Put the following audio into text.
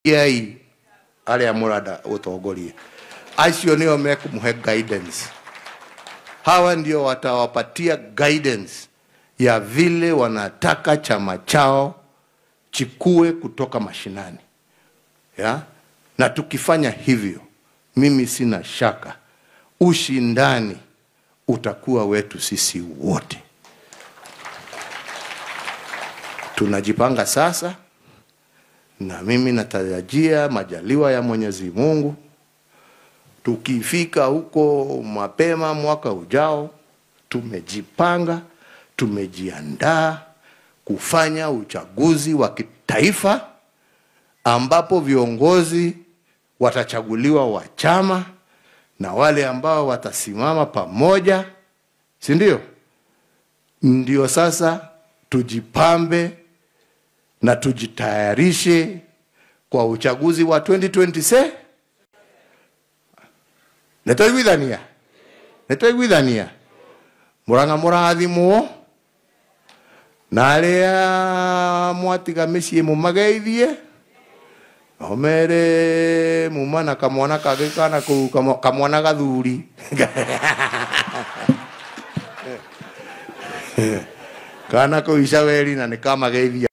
yai ale amurada utongoria acio nio mekumuhe guidance. Hawa ndio watawapatia guidance ya vile wanataka chama chao chikue kutoka mashinani, ya? Na tukifanya hivyo, mimi sina shaka ushindani utakuwa wetu sisi wote. Tunajipanga sasa, na mimi natarajia majaliwa ya Mwenyezi Mungu, tukifika huko mapema mwaka ujao, tumejipanga, tumejiandaa kufanya uchaguzi wa kitaifa ambapo viongozi watachaguliwa wa chama na wale ambao watasimama pamoja, si ndio? Ndio sasa tujipambe na tujitayarishe kwa uchaguzi wa 2026. Netoiguithania muranga murathimwo na aria mwatiga micii mumageithie omere mumana kamwana kage kana ku kamwana gathuri kana kuica weri na nikamageithia